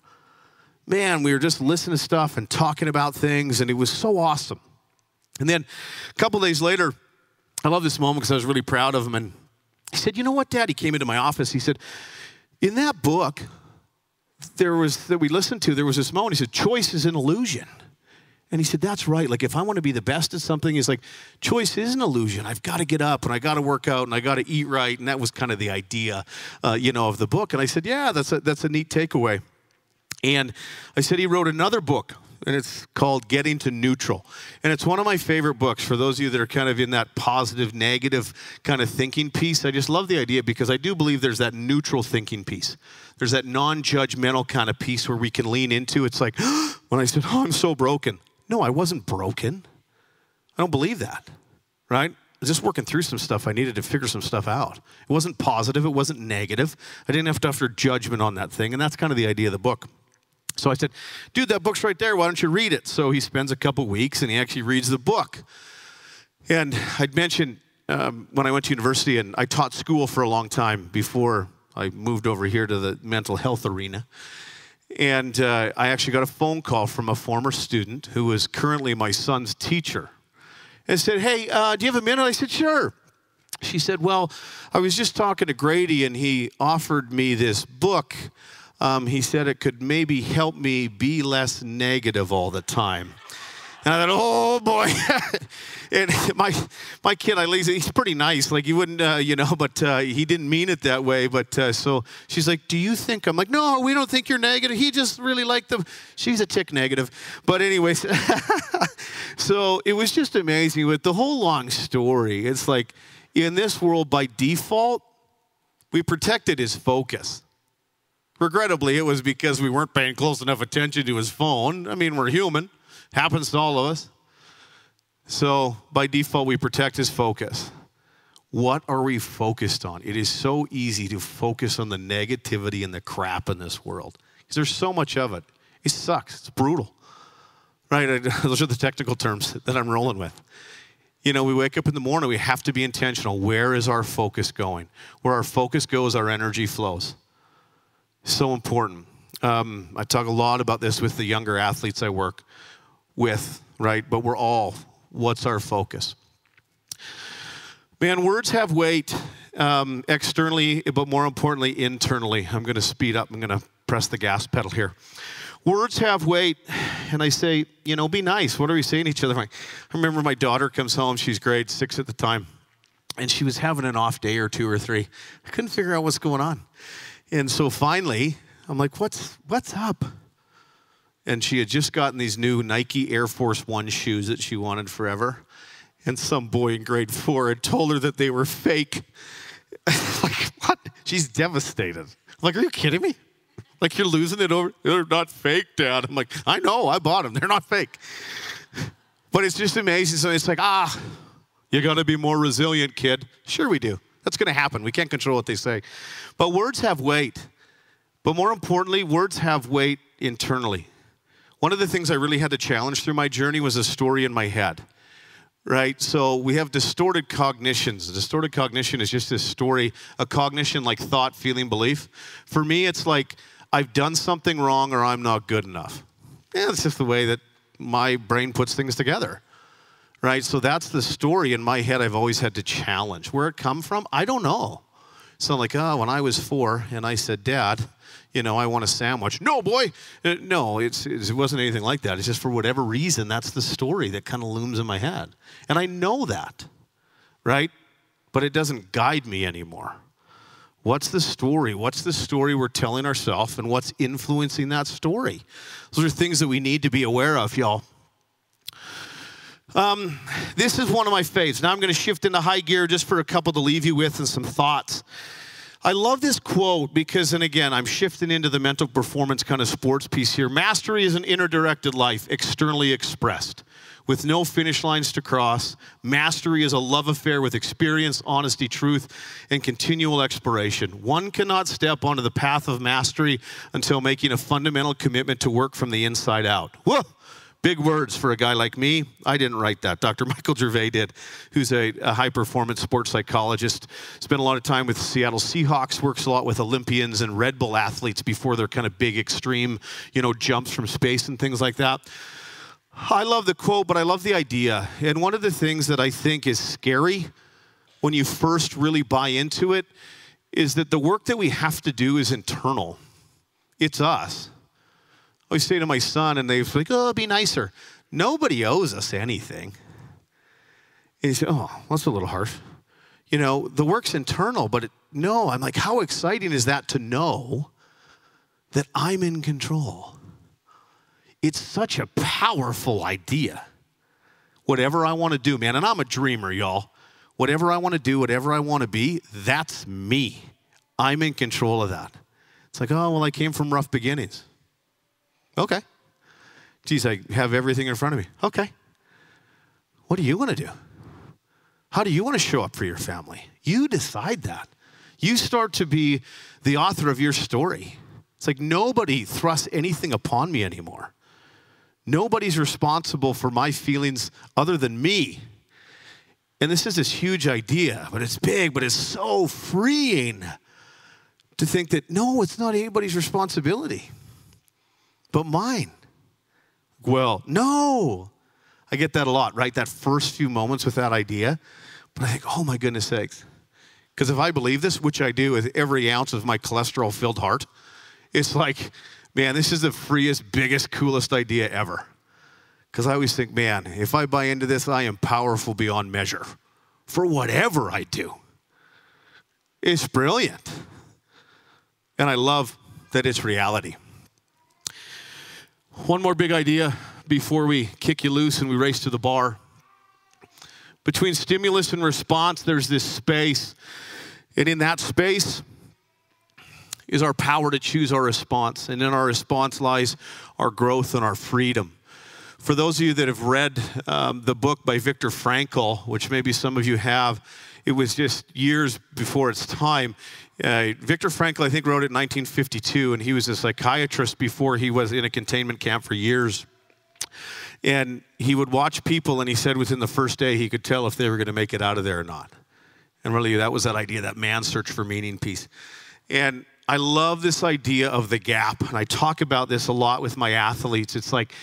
Man, we were just listening to stuff and talking about things, and it was so awesome. And then a couple days later, I love this moment because I was really proud of him. And he said, you know what, Dad? He came into my office. He said, in that book that we listened to, there was this moment. He said, choice is an illusion. And he said, that's right. Like, if I want to be the best at something, it's like, choice is an illusion. I've got to get up, and I got to work out, and I got to eat right. And that was kind of the idea, of the book. And I said, yeah, that's a neat takeaway. And I said, he wrote another book, and it's called Getting to Neutral. And it's one of my favorite books for those of you that are kind of in that positive, negative kind of thinking piece. I just love the idea because I do believe there's that neutral thinking piece. There's that non-judgmental kind of piece where we can lean into. It's like, when I said, I'm so broken. No, I wasn't broken. I don't believe that, right? I was just working through some stuff. I needed to figure some stuff out. It wasn't positive. It wasn't negative. I didn't have to offer judgment on that thing, and that's kind of the idea of the book. So I said, dude, that book's right there. Why don't you read it? So he spends a couple weeks, and he actually reads the book. And I'd mentioned when I went to university, and I taught school for a long time before I moved over here to the mental health arena. And I actually got a phone call from a former student who is currently my son's teacher. And said, hey, do you have a minute? I said, sure. She said, well, I was just talking to Grady, and he offered me this book. He said it could maybe help me be less negative all the time. And I thought, oh boy. And my kid, he's pretty nice. Like, he wouldn't, but he didn't mean it that way. But so she's like, do you think? I'm like, no, we don't think you're negative. He just really liked them. She's a tick negative. But anyways, so it was just amazing. With the whole long story, it's like, in this world, by default, we protected his focus. Regrettably, it was because we weren't paying close enough attention to his phone. I mean, we're human. Happens to all of us. So by default, we protect his focus. What are we focused on? It is so easy to focus on the negativity and the crap in this world, because there's so much of it. It sucks. It's brutal. Right? Those are the technical terms that I'm rolling with. You know, we wake up in the morning, we have to be intentional. Where is our focus going? Where our focus goes, our energy flows. So important. I talk a lot about this with the younger athletes I work with, right? But what's our focus? Man, words have weight externally, but more importantly, internally. I'm going to speed up. I'm going to press the gas pedal here. Words have weight, and I say, be nice. What are we saying to each other? I remember my daughter comes home. She's grade 6 at the time, and she was having an off day or 2 or 3. I couldn't figure out what's going on. And so finally, I'm like, what's up? And she had just gotten these new Nike Air Force One shoes that she wanted forever. And some boy in grade 4 had told her that they were fake. Like, what? She's devastated. I'm like, are you kidding me? Like, you're losing it over, they're not fake, Dad. I'm like, I know, I bought them. They're not fake. But it's just amazing. So it's like, you got to be more resilient, kid. Sure we do. That's going to happen. We can't control what they say. But words have weight. But more importantly, words have weight internally. One of the things I really had to challenge through my journey was a story in my head. Right? So we have distorted cognitions. Distorted cognition is just this story, a cognition like thought, feeling, belief. For me, it's like, I've done something wrong or I'm not good enough. Yeah, it's just the way that my brain puts things together. Right? So that's the story in my head I've always had to challenge. Where it come from, I don't know. So like, when I was 4 and I said, Dad, I want a sandwich. No, boy. No, it wasn't anything like that. It's just for whatever reason, that's the story that kind of looms in my head. And I know that, right? But it doesn't guide me anymore. What's the story? What's the story we're telling ourselves, and what's influencing that story? Those are things that we need to be aware of, y'all. This is one of my faves. Now I'm going to shift into high gear just for a couple to leave you with and some thoughts. I love this quote because, and again, I'm shifting into the mental performance kind of sports piece here. Mastery is an inner-directed life, externally expressed, with no finish lines to cross. Mastery is a love affair with experience, honesty, truth, and continual exploration. One cannot step onto the path of mastery until making a fundamental commitment to work from the inside out. Whoa! Big words for a guy like me. I didn't write that. Dr. Michael Gervais did, who's a high-performance sports psychologist. Spent a lot of time with the Seattle Seahawks, works a lot with Olympians and Red Bull athletes before their kind of big extreme, jumps from space and things like that. I love the quote, but I love the idea. And one of the things that I think is scary when you first really buy into it is that the work that we have to do is internal. It's us. I always say to my son, and they're like, be nicer. Nobody owes us anything. And he said, that's a little harsh. The work's internal, but no, I'm like, how exciting is that to know that I'm in control? It's such a powerful idea. Whatever I want to do, man, and I'm a dreamer, y'all. Whatever I want to do, whatever I want to be, that's me. I'm in control of that. It's like, I came from rough beginnings. Okay. Geez, I have everything in front of me. Okay. What do you want to do? How do you want to show up for your family? You decide that. You start to be the author of your story. It's like nobody thrusts anything upon me anymore. Nobody's responsible for my feelings other than me. And this is this huge idea, but it's big, but it's so freeing to think that, no, it's not anybody's responsibility but mine. Well, no. I get that a lot, right? That first few moments with that idea. But I think, oh my goodness sakes. Because if I believe this, which I do with every ounce of my cholesterol-filled heart, it's like, man, this is the freest, biggest, coolest idea ever. Because I always think, man, if I buy into this, I am powerful beyond measure for whatever I do. It's brilliant. And I love that it's reality. One more big idea before we kick you loose and we race to the bar. Between stimulus and response, there's this space. And in that space is our power to choose our response. And in our response lies our growth and our freedom. For those of you that have read the book by Viktor Frankl, which maybe some of you have, it was just years before its time. Viktor Frankl, I think, wrote it in 1952, and he was a psychiatrist before he was in a containment camp for years. And he would watch people, and he said within the first day he could tell if they were going to make it out of there or not. And really, that was that idea, that man's search for meaning piece. And I love this idea of the gap, and I talk about this a lot with my athletes. It's like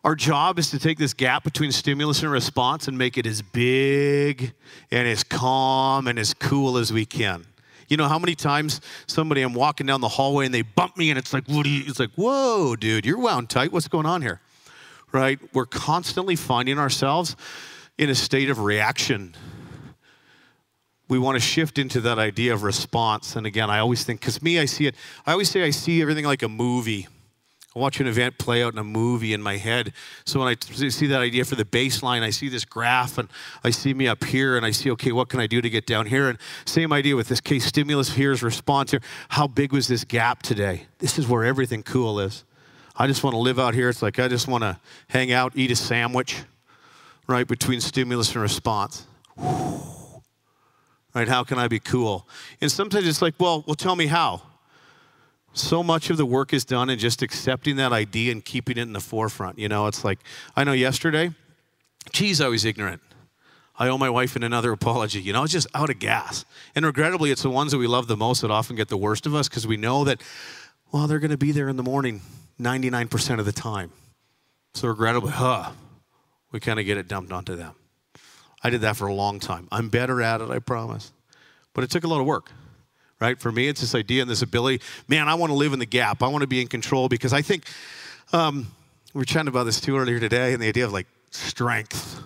our job is to take this gap between stimulus and response and make it as big and as calm and as cool as we can. You know how many times I'm walking down the hallway and they bump me and it's like, it's like, whoa, dude, you're wound tight. What's going on here? Right? We're constantly finding ourselves in a state of reaction. We want to shift into that idea of response. And again, I always think, because me, I always say I see everything like a movie. I watch an event play out in a movie in my head. So when I see that idea for the baseline, I see this graph and I see me up here and I see, okay, what can I do to get down here? And same idea with this case, stimulus here is response here. How big was this gap today? This is where everything cool is. I just want to live out here. It's like I just want to hang out, eat a sandwich, right, between stimulus and response. Right, how can I be cool? And sometimes it's like, well, tell me how. So much of the work is done in just accepting that idea and keeping it in the forefront. You know, it's like, I know yesterday, geez, I was ignorant. I owe my wife another apology. You know, it's just out of gas. And regrettably, it's the ones that we love the most that often get the worst of us because we know that, well, they're going to be there in the morning 99% of the time. So regrettably, we kind of get it dumped onto them. I did that for a long time. I'm better at it, I promise. But it took a lot of work. Right? For me, it's this idea and this ability. Man, I want to live in the gap. I want to be in control because I think, we were chatting about this too earlier today, and the idea of like strength.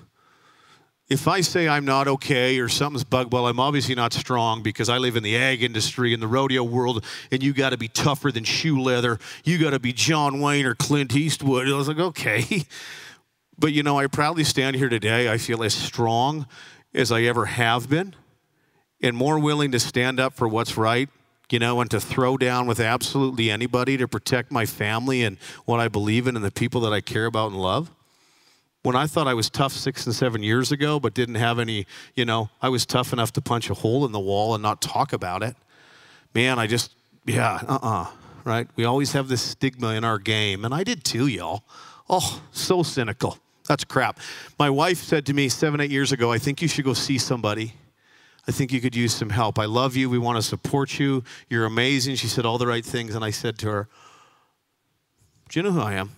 If I say I'm not okay or something's bugged, well, I'm obviously not strong because I live in the ag industry, in the rodeo world, and you got to be tougher than shoe leather. You got to be John Wayne or Clint Eastwood. I was like, okay. But you know, I proudly stand here today. I feel as strong as I ever have been. And more willing to stand up for what's right, you know, and to throw down with absolutely anybody to protect my family and what I believe in and the people that I care about and love. When I thought I was tough 6 and 7 years ago, but didn't have any, you know, I was tough enough to punch a hole in the wall and not talk about it. Man, I just, right? We always have this stigma in our game, and I did too, y'all. Oh, so cynical. That's crap. My wife said to me 7, 8 years ago, I think you should go see somebody. I think you could use some help. I love you. We want to support you. You're amazing. She said all the right things. And I said to her, do you know who I am?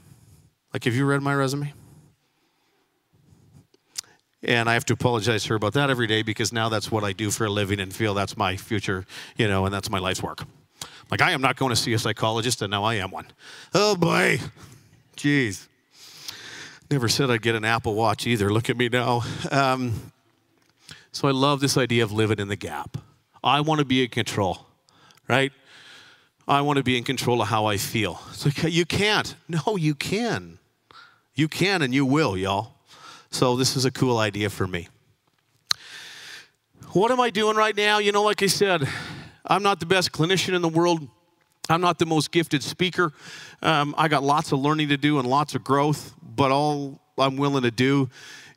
Like, have you read my resume? And I have to apologize to her about that every day because now that's what I do for a living and feel that's my future, you know, and that's my life's work. Like, I am not going to see a psychologist, and now I am one. Oh, boy. Jeez. Never said I'd get an Apple Watch either. Look at me now. So I love this idea of living in the gap. I want to be in control, right? I want to be in control of how I feel. It's like, you can't. No, you can. You can and you will, y'all. So this is a cool idea for me. What am I doing right now? You know, like I said, I'm not the best clinician in the world. I'm not the most gifted speaker. I got lots of learning to do and lots of growth, but all I'm willing to do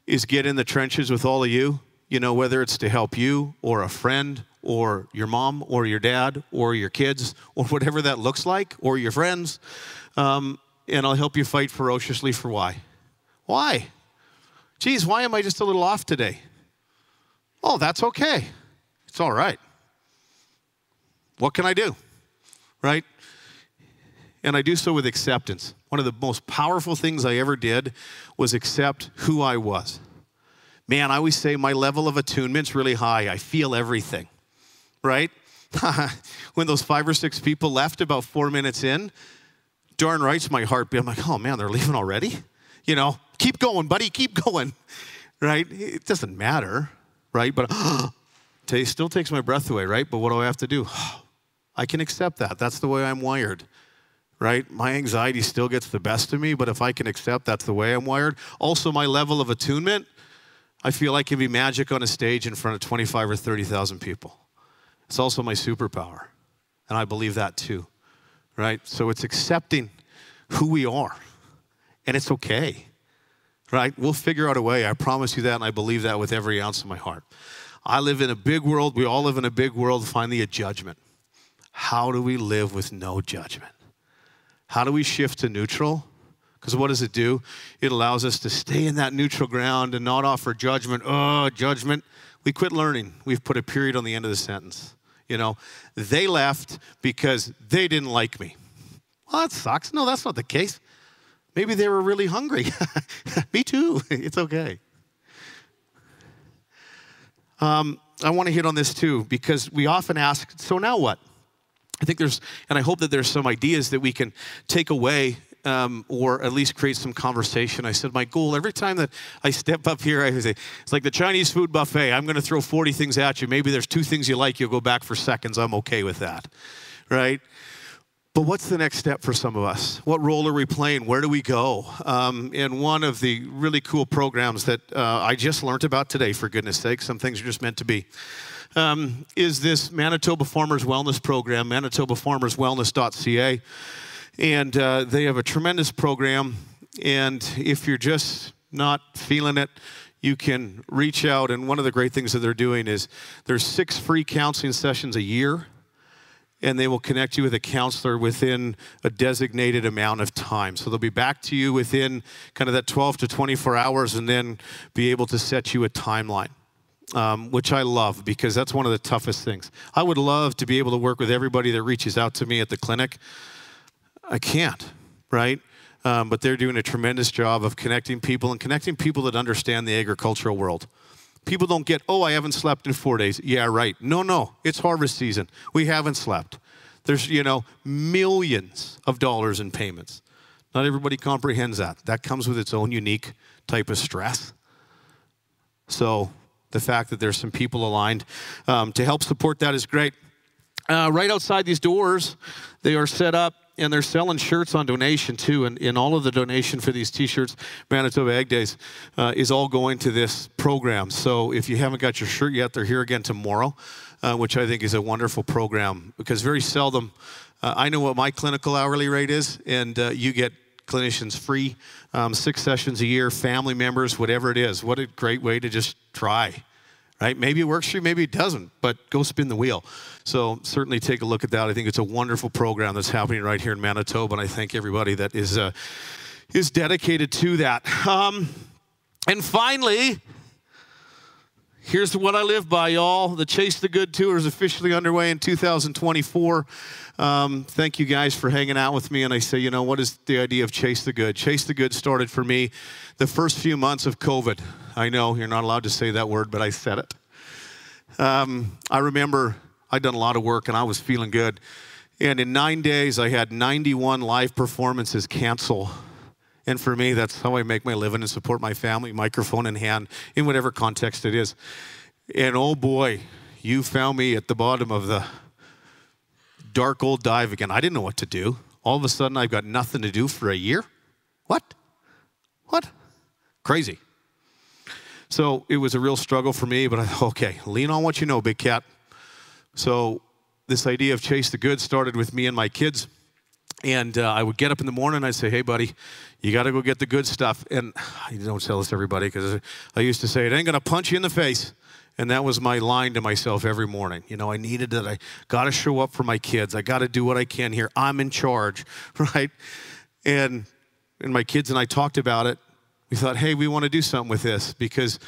is get in the trenches with all of you. You know, whether it's to help you or a friend or your mom or your dad or your kids or whatever that looks like or your friends. And I'll help you fight ferociously for why. Why? Geez, why am I just a little off today? Oh, that's okay. It's all right. What can I do? Right? And I do so with acceptance. One of the most powerful things I ever did was accept who I was. Man, I always say my level of attunement's really high. I feel everything, right? When those 5 or 6 people left about 4 minutes in, darn right's my heart beat. I'm like, oh man, they're leaving already? You know, keep going, buddy, keep going, right? It doesn't matter, right? But it still takes my breath away, right? But what do I have to do? I can accept that. That's the way I'm wired, right? My anxiety still gets the best of me, but if I can accept that's the way I'm wired. Also, my level of attunement, I feel I can be magic on a stage in front of 25 or 30,000 people. It's also my superpower, and I believe that too, right? So it's accepting who we are, and it's okay, right? We'll figure out a way. I promise you that, and I believe that with every ounce of my heart. I live in a big world. We all live in a big world, finally a judgment. How do we live with no judgment? How do we shift to neutral? Because what does it do? It allows us to stay in that neutral ground and not offer judgment. Oh, judgment. We quit learning. We've put a period on the end of the sentence. You know, they left because they didn't like me. Well, that sucks. No, that's not the case. Maybe they were really hungry. Me too. It's okay. I want to hit on this too, because we often ask, so now what? I think there's, and I hope that there's some ideas that we can take away or at least create some conversation. I said my goal every time that I step up here, I say, it's like the Chinese food buffet. I'm going to throw 40 things at you. Maybe there's 2 things you like. You'll go back for seconds. I'm okay with that, right? But what's the next step for some of us? What role are we playing? Where do we go? And one of the really cool programs that I just learned about today, for goodness sake, some things are just meant to be, is this Manitoba Farmers Wellness Program, manitobafarmerswellness.ca. And they have a tremendous program. And if you're just not feeling it, you can reach out. And one of the great things that they're doing is there's 6 free counseling sessions a year. And they will connect you with a counselor within a designated amount of time. So they'll be back to you within kind of that 12 to 24 hours and then be able to set you a timeline, which I love because that's one of the toughest things. I would love to be able to work with everybody that reaches out to me at the clinic. I can't, right? But they're doing a tremendous job of connecting people and connecting people that understand the agricultural world. People don't get, oh, I haven't slept in 4 days. Yeah, right. No, it's harvest season. We haven't slept. There's, you know, millions of dollars in payments. Not everybody comprehends that. That comes with its own unique type of stress. So the fact that there's some people aligned to help support that is great. Right outside these doors, they are set up. And they're selling shirts on donation, too. And all of the donation for these T-shirts, Manitoba Ag Days, is all going to this program. So if you haven't got your shirt yet, they're here again tomorrow, which I think is a wonderful program. Because very seldom, I know what my clinical hourly rate is, and you get clinicians free, 6 sessions a year, family members, whatever it is. What a great way to just try. Right? Maybe it works for you, maybe it doesn't, but go spin the wheel. So certainly take a look at that. I think it's a wonderful program that's happening right here in Manitoba, and I thank everybody that is dedicated to that. And finally, here's what I live by, y'all. The Chase the Good Tour is officially underway in 2024. Thank you guys for hanging out with me. And I say, you know, what is the idea of Chase the Good? Chase the Good started for me the first few months of COVID. I know you're not allowed to say that word, but I said it. I remember I'd done a lot of work and I was feeling good. And in 9 days, I had 91 live performances cancel. And for me, that's how I make my living and support my family, microphone in hand, in whatever context it is. And oh boy, you found me at the bottom of the dark old dive again. I didn't know what to do. All of a sudden, I've got nothing to do for a year? What? Crazy. So it was a real struggle for me, but I thought, okay, lean on what you know, big cat. So this idea of Chase the Good started with me and my kids. And I would get up in the morning and I'd say, hey, buddy, you got to go get the good stuff. And I don't tell this to everybody because I used to say, it ain't going to punch you in the face. And that was my line to myself every morning. You know, I needed that. I got to show up for my kids. I got to do what I can here. I'm in charge, right? And my kids and I talked about it. We thought, hey, we want to do something with this because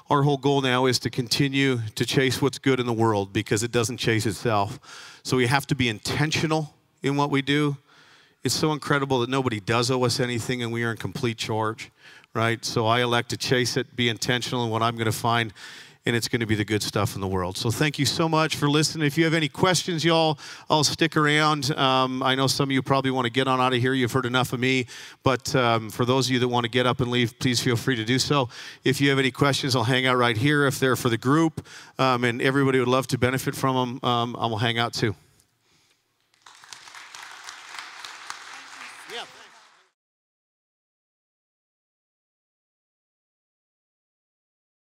our whole goal now is to continue to chase what's good in the world because it doesn't chase itself. So we have to be intentional in what we do. It's so incredible that nobody does owe us anything and we are in complete charge, right? So I elect to chase it, be intentional in what I'm going to find. and it's going to be the good stuff in the world. So thank you so much for listening. If you have any questions, y'all, I'll stick around. I know some of you probably want to get on out of here. You've heard enough of me. But for those of you that want to get up and leave, please feel free to do so. If you have any questions, I'll hang out right here. If they're for the group, and everybody would love to benefit from them, I will hang out too.